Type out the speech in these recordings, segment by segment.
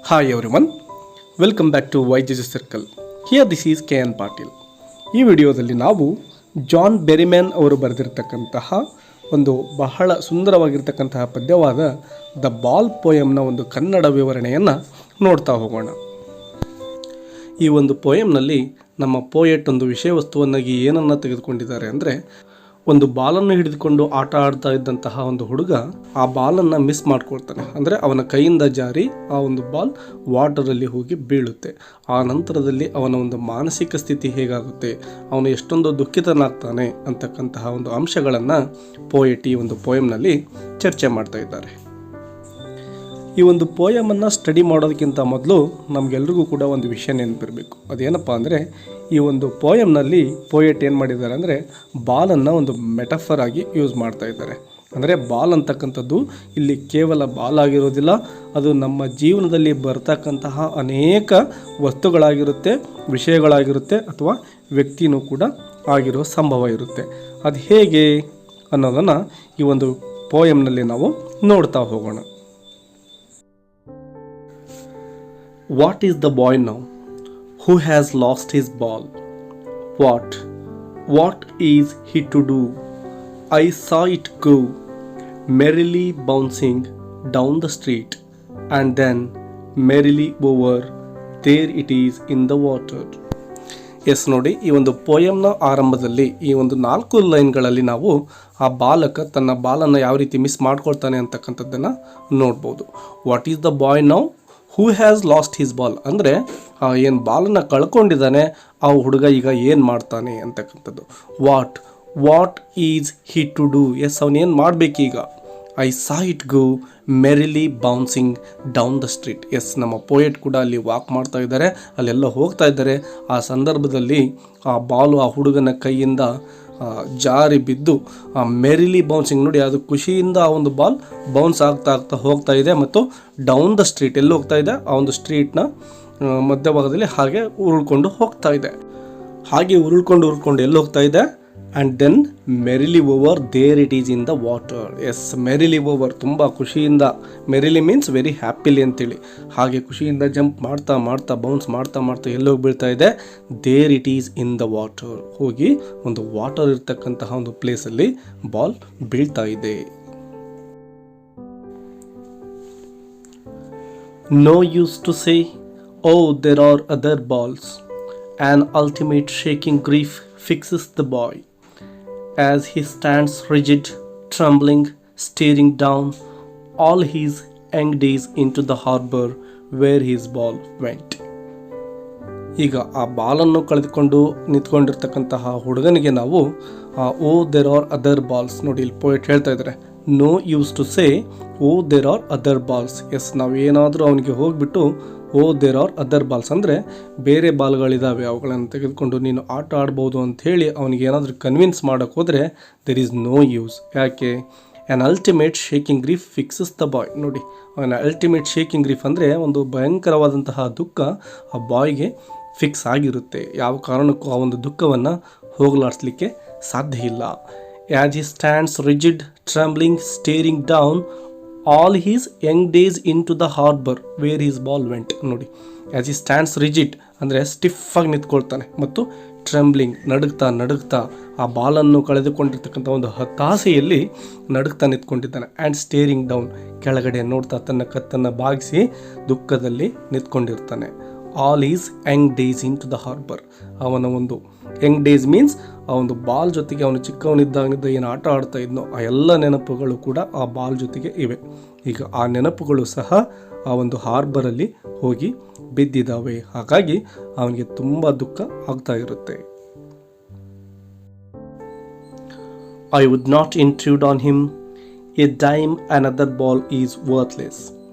Hi everyone, welcome back to YJJ Circle. Here this is KN Patil. ಈ ವಿಡಿಯೋದಲ್ಲಿ ನಾವು John ಬೆರಿಮ್ಯಾನ್ ಅವರು ಬರೆದಿರತಕ್ಕಂತಹ ಒಂದು ಬಹಳ ಸುಂದರವಾಗಿರ್ತಕ್ಕಂತಹ ಪದ್ಯವಾದ ದ ಬಾಲ್ ಪೋಯಮ್ನ ಒಂದು ಕನ್ನಡ ವಿವರಣೆಯನ್ನು ನೋಡ್ತಾ ಹೋಗೋಣ. ಈ ಒಂದು ಪೋಯಮ್ನಲ್ಲಿ ನಮ್ಮ ಪೋಯೆಟ್ ಒಂದು ವಿಷಯ ವಸ್ತುವನ್ನಾಗಿ ಏನನ್ನು ತೆಗೆದುಕೊಂಡಿದ್ದಾರೆ ಅಂದರೆ, ಒಂದು ಬಾಲನ್ನು ಹಿಡಿದುಕೊಂಡು ಆಟ ಆಡ್ತಾ ಇದ್ದಂತಹ ಒಂದು ಹುಡುಗ ಆ ಬಾಲನ್ನು ಮಿಸ್ ಮಾಡ್ಕೊಳ್ತಾನೆ. ಅಂದರೆ ಅವನ ಕೈಯಿಂದ ಜಾರಿ ಆ ಒಂದು ಬಾಲ್ ವಾಟರಲ್ಲಿ ಹೋಗಿ ಬೀಳುತ್ತೆ. ಆ ನಂತರದಲ್ಲಿ ಅವನ ಒಂದು ಮಾನಸಿಕ ಸ್ಥಿತಿ ಹೇಗಾಗುತ್ತೆ, ಅವನು ಎಷ್ಟೊಂದು ದುಃಖಿತನಾಗ್ತಾನೆ ಅಂತಕ್ಕಂತಹ ಒಂದು ಅಂಶಗಳನ್ನು ಪೋಯೆಟ್ ಈ ಒಂದು ಪೋಯಮ್ನಲ್ಲಿ ಚರ್ಚೆ ಮಾಡ್ತಾ ಇದ್ದಾರೆ. ಈ ಒಂದು ಪೋಯಮನ್ನು ಸ್ಟಡಿ ಮಾಡೋದಕ್ಕಿಂತ ಮೊದಲು ನಮಗೆಲ್ರಿಗೂ ಕೂಡ ಒಂದು ವಿಷಯ ನೆನಪಿರಬೇಕು. ಅದೇನಪ್ಪ ಅಂದರೆ, ಈ ಒಂದು ಪೋಯಮ್ನಲ್ಲಿ ಪೋಯೆಟ್ ಏನು ಮಾಡಿದ್ದಾರೆ ಅಂದರೆ, ಬಾಲನ್ನು ಒಂದು ಮೆಟಫರ್ ಆಗಿ ಯೂಸ್ ಮಾಡ್ತಾ ಇದ್ದಾರೆ. ಅಂದರೆ ಬಾಲ್ ಅಂತಕ್ಕಂಥದ್ದು ಇಲ್ಲಿ ಕೇವಲ ಬಾಲ್ ಆಗಿರೋದಿಲ್ಲ, ಅದು ನಮ್ಮ ಜೀವನದಲ್ಲಿ ಬರ್ತಕ್ಕಂತಹ ಅನೇಕ ವಸ್ತುಗಳಾಗಿರುತ್ತೆ, ವಿಷಯಗಳಾಗಿರುತ್ತೆ, ಅಥವಾ ವ್ಯಕ್ತಿನೂ ಕೂಡ ಆಗಿರೋ ಸಂಭವ ಇರುತ್ತೆ. ಅದು ಹೇಗೆ ಅನ್ನೋದನ್ನು ಈ ಒಂದು ಪೋಯಮ್ನಲ್ಲಿ ನಾವು ನೋಡ್ತಾ ಹೋಗೋಣ. What is the boy now who has lost his ball? What is he to do? I saw it go merrily bouncing down the street, and then merrily over, there it is in the water. Yes ನೋಡಿ, ಈ ಒಂದು ಪೋಯಮ್ನ ಆರಂಭದಲ್ಲಿ ಈ ಒಂದು 4 ಲೈನ್ಗಳಲ್ಲಿ ನಾವು ಆ ಬಾಲಕ ತನ್ನ ಬಾಲನ್ನು ಯಾವ ರೀತಿ ಮಿಸ್ ಮಾಡ್ಕೊಳ್ತಾನೆ ಅಂತಕ್ಕಂಥದ್ದನ್ನು ನೋಡ್ಬೋದು. What is the boy now who has last his ball ಅಂದರೆ, ಏನು ಬಾಲನ್ನು ಕಳ್ಕೊಂಡಿದ್ದಾನೆ ಆ ಹುಡುಗ ಈಗ ಏನು ಮಾಡ್ತಾನೆ ಅಂತಕ್ಕಂಥದ್ದು. What is he to do? Yes, ಅವನೇನು ಮಾಡಬೇಕೀಗ? I saw it go merrily bouncing down the street. Yes, ನಮ್ಮ ಪೋಯೆಟ್ ಕೂಡ ಅಲ್ಲಿ ವಾಕ್ ಮಾಡ್ತಾ ಇದ್ದಾರೆ, ಅಲ್ಲೆಲ್ಲ ಹೋಗ್ತಾ ಇದ್ದಾರೆ. ಆ ಸಂದರ್ಭದಲ್ಲಿ ಆ ಬಾಲು ಆ ಹುಡುಗನ ಕೈಯಿಂದ ಜಾರಿ ಬಿದ್ದು ಮೆರಿಲಿ ಬೌನ್ಸಿಂಗ್, ನೋಡಿ ಅದು ಖುಷಿಯಿಂದ ಆ ಒಂದು ಬಾಲ್ ಬೌನ್ಸ್ ಆಗ್ತಾ ಹೋಗ್ತಾ ಇದೆ. ಮತ್ತು ಡೌನ್ ದ ಸ್ಟ್ರೀಟ್, ಎಲ್ಲಿ ಹೋಗ್ತಾ ಇದೆ? ಆ ಒಂದು ಸ್ಟ್ರೀಟ್ನ ಮಧ್ಯಭಾಗದಲ್ಲಿ ಹಾಗೆ ಉರುಳ್ಕೊಂಡು ಹೋಗ್ತಾ ಇದೆ. ಹಾಗೆ ಉರುಳ್ಕೊಂಡು ಎಲ್ಲಿ ಹೋಗ್ತಾ ಇದೆ? And then merrily over, there it is in the water. Yes, merrily over, ತುಂಬ ಖುಷಿಯಿಂದ, ಮೆರಿಲಿ ಮೀನ್ಸ್ ವೆರಿ ಹ್ಯಾಪಿಲಿ ಅಂತೇಳಿ, ಹಾಗೆ ಖುಷಿಯಿಂದ ಜಂಪ್ ಮಾಡ್ತಾ ಬೌನ್ಸ್ ಮಾಡ್ತಾ ಎಲ್ಲೋಗಿ ಬೀಳ್ತಾ ಇದೆ? There it is in the water, ಹೋಗಿ ಒಂದು ವಾಟರ್ ಇರ್ತಕ್ಕಂತಹ ಒಂದು ಪ್ಲೇಸಲ್ಲಿ ಬಾಲ್ ಬೀಳ್ತಾ ಇದೆ. No use to say O there are other balls, an ultimate shaking grief fixes the boy as he stands rigid, trembling, staring down all his young days into the harbor where his ball went. ಈಗ ಆ ಬಾಲನ್ನು ಕಳೆದುಕೊಂಡು ನಿಂತ್ಕೊಂಡಿರ್ತಕ್ಕಂತಹ ಹುಡುಗನಿಗೆ ನಾವು O there are other balls, ನೋಡಿ ಇಲ್ಲಿ poet ಹೇಳ್ತಾ ಇದ್ದಾರೆ, no use to say O there are other balls. Yes, ನಾವು ಏನಾದರೂ ಅವನಿಗೆ ಹೋಗ್ಬಿಟ್ಟು O there are other balls ಅಂದರೆ ಬೇರೆ ಬಾಲ್ಗಳಿದ್ದಾವೆ, ಅವುಗಳನ್ನು ತೆಗೆದುಕೊಂಡು ನೀನು ಆಟ ಆಡ್ಬೋದು ಅಂಥೇಳಿ ಅವನಿಗೆ ಏನಾದರೂ ಕನ್ವಿನ್ಸ್ ಮಾಡೋಕ್ಕೆ ಹೋದರೆ ದೆರ್ ಈಸ್ ನೋ ಯೂಸ್. ಯಾಕೆ? An ultimate shaking grief fixes the boy. ನೋಡಿ, ಅವನ ಅಲ್ಟಿಮೇಟ್ ಶೇಕಿಂಗ್ ಗ್ರೀಫ್ ಅಂದರೆ ಒಂದು ಭಯಂಕರವಾದಂತಹ ದುಃಖ ಆ ಬಾಯ್ಗೆ ಫಿಕ್ಸ್ ಆಗಿರುತ್ತೆ. ಯಾವ ಕಾರಣಕ್ಕೂ ಆ ಒಂದು ದುಃಖವನ್ನು ಹೋಗಲಾಡಿಸ್ಲಿಕ್ಕೆ ಸಾಧ್ಯ ಇಲ್ಲ. As he stands rigid, trembling, staring down all his young days into the harbour where his ball went. ನೋಡಿ, ಆ್ಯಸ್ ಹಿ ಸ್ಟ್ಯಾಂಡ್ಸ್ ರಿಜಿಡ್ ಅಂದರೆ ಸ್ಟಿಫಾಗಿ ನಿಂತ್ಕೊಳ್ತಾನೆ, ಮತ್ತು ಟ್ರೆಂಬ್ಲಿಂಗ್, ನಡುಗ್ತಾ ಆ ಬಾಲನ್ನು ಕಳೆದುಕೊಂಡಿರ್ತಕ್ಕಂಥ ಒಂದು ಹತಾಸೆಯಲ್ಲಿ ನಡುಗ್ತಾ ನಿಂತ್ಕೊಂಡಿದ್ದಾನೆ. ಆ್ಯಂಡ್ ಸ್ಟೇರಿಂಗ್ ಡೌನ್, ಕೆಳಗಡೆ ನೋಡ್ತಾ ತನ್ನ ಕತ್ತನ್ನು ಬಾಗಿಸಿ ದುಃಖದಲ್ಲಿ ನಿಂತ್ಕೊಂಡಿರ್ತಾನೆ. All his young days into the harbour, ಅವನ ಒಂದು ಯಂಗ್ ಡೇಸ್ ಮೀನ್ಸ್ ಆ ಒಂದು ಬಾಲ್ ಜೊತೆಗೆ ಅವನು ಚಿಕ್ಕವನಿದ್ದಾಗಿದ್ದ ಏನು ಆಟ ಆಡ್ತಾ ಇದ್ನೋ ಆ ಎಲ್ಲ ನೆನಪುಗಳು ಕೂಡ ಆ ಬಾಲ್ ಜೊತೆಗೆ ಇವೆ. ಈಗ ಆ ನೆನಪುಗಳು ಸಹ ಆ ಒಂದು ಹಾರ್ಬರಲ್ಲಿ ಹೋಗಿ ಬಿದ್ದಿದ್ದಾವೆ. ಹಾಗಾಗಿ ಅವನಿಗೆ ತುಂಬ ದುಃಖ ಆಗ್ತಾ ಇರುತ್ತೆ. I would not intrude on him, a dime another ball is worthless.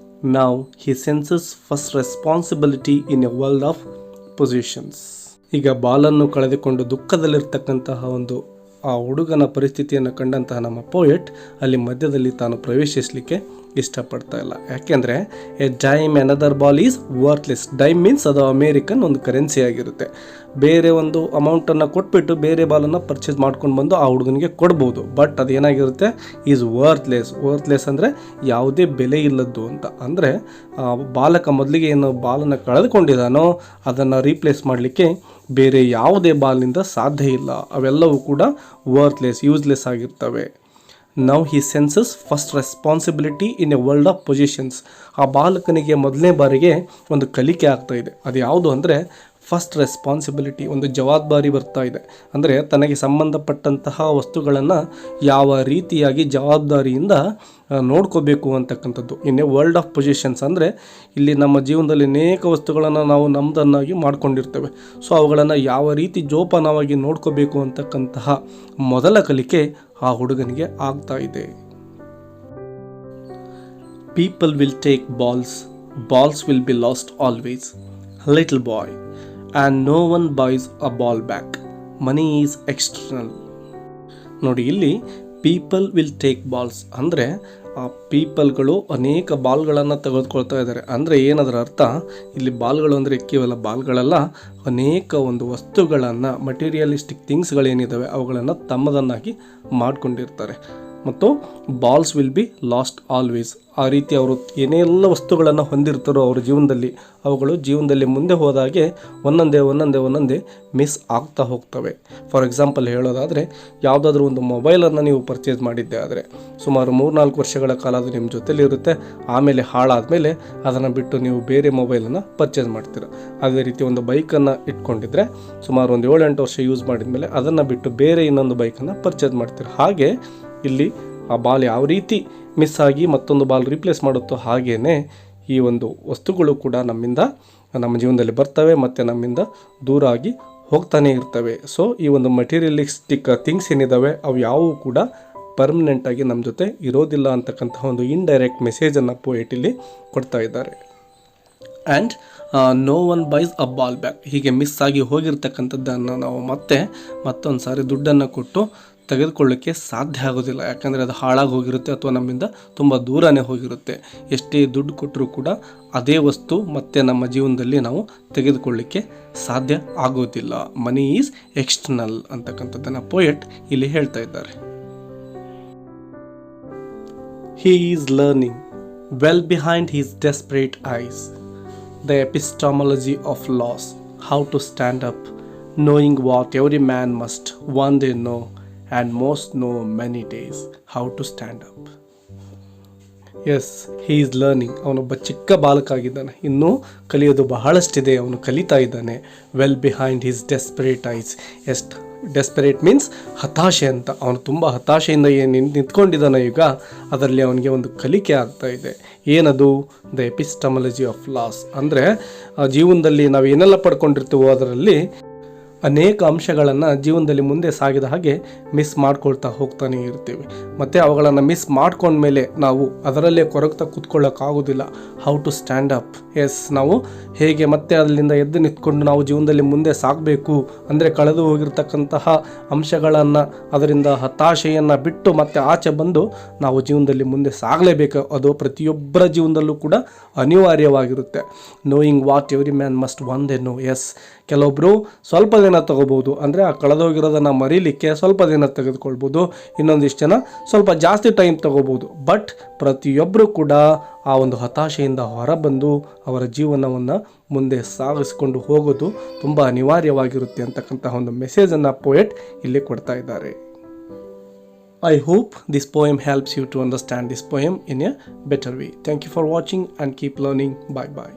Now he senses first responsibility in a world of possessions. ಈಗ ಬಾಲನ್ನು ಕಳೆದುಕೊಂಡು ದುಃಖದಲ್ಲಿರ್ತಕ್ಕಂತಹ ಒಂದು ಆ ಹುಡುಗನ ಪರಿಸ್ಥಿತಿಯನ್ನು ಕಂಡಂತಹ ನಮ್ಮ ಪೋಯೆಟ್ ಅಲ್ಲಿ ಮಧ್ಯದಲ್ಲಿ ತಾನು ಪ್ರವೇಶಿಸಲಿಕ್ಕೆ ಇಷ್ಟಪಡ್ತಾ ಇಲ್ಲ. ಯಾಕೆಂದರೆ a dime another ball is worthless. Dime means ಅದು ಅಮೇರಿಕನ್ ಒಂದು ಕರೆನ್ಸಿ ಆಗಿರುತ್ತೆ. ಬೇರೆ ಒಂದು ಅಮೌಂಟನ್ನು ಕೊಟ್ಬಿಟ್ಟು ಬೇರೆ ಬಾಲನ್ನು ಪರ್ಚೇಸ್ ಮಾಡ್ಕೊಂಡು ಬಂದು ಆ ಹುಡುಗನಿಗೆ ಕೊಡ್ಬೋದು. ಬಟ್ ಅದೇನಾಗಿರುತ್ತೆ, ಈಸ್ ವರ್ತ್ಲೆಸ್ ಅಂದರೆ ಯಾವುದೇ ಬೆಲೆ ಇಲ್ಲದ್ದು ಅಂತ. ಅಂದರೆ ಬಾಲಕ ಮೊದಲಿಗೆ ಏನು ಬಾಲನ್ನು ಕಳೆದುಕೊಂಡಿದ್ದಾನೋ ಅದನ್ನು ರೀಪ್ಲೇಸ್ ಮಾಡಲಿಕ್ಕೆ ಬೇರೆ ಯಾವುದೇ ಬಾಲ್ನಿಂದ ಸಾಧ್ಯ ಇಲ್ಲ. ಅವೆಲ್ಲವೂ ಕೂಡ ವರ್ತ್ಲೆಸ್, ಯೂಸ್ಲೆಸ್ ಆಗಿರ್ತವೆ. Now he senses first responsibility in a world of possessions. ಆ ಬಾಲಕನಿಗೆ ಮೊದಲನೇ ಬಾರಿಗೆ ಒಂದು ಕಲಿಕೆ ಆಗ್ತಾ ಇದೆ. ಅದು ಯಾವುದು ಅಂದರೆ ಫಸ್ಟ್ ರೆಸ್ಪಾನ್ಸಿಬಿಲಿಟಿ, ಒಂದು ಜವಾಬ್ದಾರಿ ಬರ್ತಾ ಇದೆ. ಅಂದರೆ ತನಗೆ ಸಂಬಂಧಪಟ್ಟಂತಹ ವಸ್ತುಗಳನ್ನು ಯಾವ ರೀತಿಯಾಗಿ ಜವಾಬ್ದಾರಿಯಿಂದ ನೋಡ್ಕೋಬೇಕು ಅಂತಕ್ಕಂಥದ್ದು. ಇನ್ ಎ ವರ್ಲ್ಡ್ ಆಫ್ ಪೊಸಿಷನ್ಸ್ ಅಂದರೆ ಇಲ್ಲಿ ನಮ್ಮ ಜೀವನದಲ್ಲಿ ಅನೇಕ ವಸ್ತುಗಳನ್ನು ನಾವು ನಮ್ಮದನ್ನಾಗಿ ಮಾಡ್ಕೊಂಡಿರ್ತೇವೆ. ಸೊ ಅವುಗಳನ್ನು ಯಾವ ರೀತಿ ಜೋಪಾನವಾಗಿ ನೋಡ್ಕೋಬೇಕು ಅಂತಕ್ಕಂತಹ ಮೊದಲ ಕಲಿಕೆ ಆ ಹುಡುಗನಿಗೆ ಆಗ್ತಾ ಇದೆ. People will take balls will be last always. Little boy and no one buys a ball back. Money is external. ನೋಡಿ, ಇಲ್ಲಿ ಪೀಪಲ್ ವಿಲ್ ಟೇಕ್ ಬಾಲ್ಸ್ ಅಂದರೆ ಆ ಪೀಪಲ್ಗಳು ಅನೇಕ ಬಾಲ್ಗಳನ್ನು ತೆಗೆದುಕೊಳ್ತಾ ಇದ್ದಾರೆ. ಅಂದರೆ ಏನದರ ಅರ್ಥ, ಇಲ್ಲಿ ಬಾಲ್ಗಳು ಅಂದರೆ ಕೇವಲ ಬಾಲ್ಗಳಲ್ಲ, ಅನೇಕ ಒಂದು ವಸ್ತುಗಳನ್ನು, ಮಟೀರಿಯಲಿಸ್ಟಿಕ್ ಥಿಂಗ್ಸ್ಗಳೇನಿದ್ದಾವೆ ಅವುಗಳನ್ನು ತಮ್ಮದನ್ನಾಗಿ ಮಾಡಿಕೊಂಡಿರ್ತಾರೆ. ಮತ್ತು balls will be last always. ಆ ರೀತಿ ಅವರು ಏನೆಲ್ಲ ವಸ್ತುಗಳನ್ನು ಹೊಂದಿರ್ತಾರೋ ಅವ್ರ ಜೀವನದಲ್ಲಿ, ಅವುಗಳು ಜೀವನದಲ್ಲಿ ಮುಂದೆ ಹೋದಾಗೆ ಒಂದೊಂದೇ ಮಿಸ್ ಆಗ್ತಾ ಹೋಗ್ತವೆ. ಫಾರ್ ಎಕ್ಸಾಂಪಲ್ ಹೇಳೋದಾದರೆ, ಯಾವುದಾದ್ರೂ ಒಂದು ಮೊಬೈಲನ್ನು ನೀವು ಪರ್ಚೇಸ್ ಮಾಡಿದ್ದೆ ಆದರೆ ಸುಮಾರು 3-4 ವರ್ಷಗಳ ಕಾಲ ಅದು ನಿಮ್ಮ ಜೊತೆಲಿ ಇರುತ್ತೆ. ಆಮೇಲೆ ಹಾಳಾದಮೇಲೆ ಅದನ್ನು ಬಿಟ್ಟು ನೀವು ಬೇರೆ ಮೊಬೈಲನ್ನು ಪರ್ಚೇಸ್ ಮಾಡ್ತೀರ. ಅದೇ ರೀತಿ ಒಂದು ಬೈಕನ್ನು ಇಟ್ಕೊಂಡಿದ್ರೆ ಸುಮಾರು ಒಂದು 7-8 ವರ್ಷ ಯೂಸ್ ಮಾಡಿದ ಮೇಲೆ ಅದನ್ನು ಬಿಟ್ಟು ಬೇರೆ ಇನ್ನೊಂದು ಬೈಕನ್ನು ಪರ್ಚೇಸ್ ಮಾಡ್ತೀರ. ಹಾಗೆ ಇಲ್ಲಿ ಆ ಬಾಲ್ ಯಾವ ರೀತಿ ಮಿಸ್ ಆಗಿ ಮತ್ತೊಂದು ಬಾಲ್ ರೀಪ್ಲೇಸ್ ಮಾಡುತ್ತೋ ಹಾಗೇ ಈ ಒಂದು ವಸ್ತುಗಳು ಕೂಡ ನಮ್ಮ ಜೀವನದಲ್ಲಿ ಬರ್ತವೆ ಮತ್ತು ನಮ್ಮಿಂದ ದೂರ ಆಗಿ ಹೋಗ್ತಾನೆ ಇರ್ತವೆ. ಸೊ ಈ ಒಂದು ಮಟೀರಿಯಲಿಸ್ಟಿಕ್ ಥಿಂಗ್ಸ್ ಏನಿದ್ದಾವೆ ಅವು ಯಾವುವು ಕೂಡ ಪರ್ಮನೆಂಟಾಗಿ ನಮ್ಮ ಜೊತೆ ಇರೋದಿಲ್ಲ ಅಂತಕ್ಕಂಥ ಒಂದು ಇಂಡೈರೆಕ್ಟ್ ಮೆಸೇಜನ್ನು ಪೋಯೆಟ್ ಇಲ್ಲಿ ಕೊಡ್ತಾ ಇದ್ದಾರೆ. And no one buys a ball back. ಹೀಗೆ ಮಿಸ್ ಆಗಿ ಹೋಗಿರ್ತಕ್ಕಂಥದ್ದನ್ನು ನಾವು ಮತ್ತೊಂದು ಸಾರಿ ದುಡ್ಡನ್ನು ಕೊಟ್ಟು ತೆಗೆದುಕೊಳ್ಳೋಕ್ಕೆ ಸಾಧ್ಯ ಆಗೋದಿಲ್ಲ. ಯಾಕಂದರೆ ಅದು ಹಾಳಾಗಿ ಹೋಗಿರುತ್ತೆ ಅಥವಾ ನಮ್ಮಿಂದ ತುಂಬ ದೂರನೇ ಹೋಗಿರುತ್ತೆ. ಎಷ್ಟೇ ದುಡ್ಡು ಕೊಟ್ಟರೂ ಕೂಡ ಅದೇ ವಸ್ತು ಮತ್ತೆ ನಮ್ಮ ಜೀವನದಲ್ಲಿ ನಾವು ತೆಗೆದುಕೊಳ್ಳಿಕ್ಕೆ ಸಾಧ್ಯ ಆಗೋದಿಲ್ಲ. ಮನಿ ಈಸ್ ಎಕ್ಸ್ಟರ್ನಲ್ ಅಂತಕ್ಕಂಥದ್ದನ್ನು ಪೋಯೆಟ್ ಇಲ್ಲಿ ಹೇಳ್ತಾ ಇದ್ದಾರೆ. He is learning well behind his desperate eyes the epistemology of loss, how to stand up, knowing what every man must one day know and most know many days, how to stand up. Yes, he is learning. ಅವನೊಬ್ಬ ಚಿಕ್ಕ ಬಾಲಕ ಆಗಿದ್ದಾನೆ, ಇನ್ನೂ ಕಲಿಯೋದು ಬಹಳಷ್ಟಿದೆ, ಅವನು ಕಲಿತಾ ಇದ್ದಾನೆ. Well behind his desperate ice. Desperate means ಹತಾಶೆ ಅಂತ. ಅವನು ತುಂಬ ಹತಾಶೆಯಿಂದ ಏನು ನಿಂತ್ಕೊಂಡಿದ್ದಾನೆ ಈಗ, ಅದರಲ್ಲಿ ಅವನಿಗೆ ಒಂದು ಕಲಿಕೆ ಆಗ್ತಾ ಇದೆ. ಏನದು? The epistemology of loss. ಅಂದರೆ ಜೀವನದಲ್ಲಿ ನಾವು ಏನೆಲ್ಲ ಪಡ್ಕೊಂಡಿರ್ತೀವೋ ಅದರಲ್ಲಿ ಅನೇಕ ಅಂಶಗಳನ್ನು ಜೀವನದಲ್ಲಿ ಮುಂದೆ ಸಾಗಿದ ಹಾಗೆ ಮಿಸ್ ಮಾಡ್ಕೊಳ್ತಾ ಹೋಗ್ತಾನೆ ಇರ್ತೀವಿ. ಮತ್ತು ಅವುಗಳನ್ನು ಮಿಸ್ ಮಾಡ್ಕೊಂಡ್ಮೇಲೆ ನಾವು ಅದರಲ್ಲೇ ಕೊರಗ್ತಾ ಕೂತ್ಕೊಳ್ಳೋಕ್ಕಾಗೋದಿಲ್ಲ. How to stand up. Yes, ನಾವು ಹೇಗೆ ಮತ್ತೆ ಅಲ್ಲಿಂದ ಎದ್ದು ನಿಂತ್ಕೊಂಡು ನಾವು ಜೀವನದಲ್ಲಿ ಮುಂದೆ ಸಾಗಬೇಕು ಅಂದರೆ ಕಳೆದು ಹೋಗಿರ್ತಕ್ಕಂತಹ ಅಂಶಗಳನ್ನು, ಅದರಿಂದ ಹತಾಶೆಯನ್ನು ಬಿಟ್ಟು ಮತ್ತೆ ಆಚೆ ಬಂದು ನಾವು ಜೀವನದಲ್ಲಿ ಮುಂದೆ ಸಾಗಲೇಬೇಕು. ಅದು ಪ್ರತಿಯೊಬ್ಬರ ಜೀವನದಲ್ಲೂ ಕೂಡ ಅನಿವಾರ್ಯವಾಗಿರುತ್ತೆ. Knowing what every man must one day know. Yes, ಕೆಲವೊಬ್ಬರು ಸ್ವಲ್ಪ ದಿನ ತಗೋಬೋದು, ಅಂದರೆ ಆ ಕಳೆದೋಗಿರೋದನ್ನು ಮರೀಲಿಕ್ಕೆ ಸ್ವಲ್ಪ ದಿನ ತೆಗೆದುಕೊಳ್ಬೋದು. ಇನ್ನೊಂದಿಷ್ಟು ಜನ ಸ್ವಲ್ಪ ಜಾಸ್ತಿ ಟೈಮ್ ತಗೋಬೋದು. ಬಟ್ ಪ್ರತಿಯೊಬ್ಬರು ಕೂಡ ಆ ಒಂದು ಹತಾಶೆಯಿಂದ ಹೊರಬಂದು ಅವರ ಜೀವನವನ್ನು ಮುಂದೆ ಸಾಗಿಸಿಕೊಂಡು ಹೋಗೋದು ತುಂಬ ಅನಿವಾರ್ಯವಾಗಿರುತ್ತೆ ಅಂತಕ್ಕಂತಹ ಒಂದು ಮೆಸೇಜನ್ನು ಪೋಯೆಟ್ ಇಲ್ಲಿ ಕೊಡ್ತಾ ಇದ್ದಾರೆ. I hope this poem helps you to understand this poem in a better way. Thank you for watching and keep learning. Bye bye.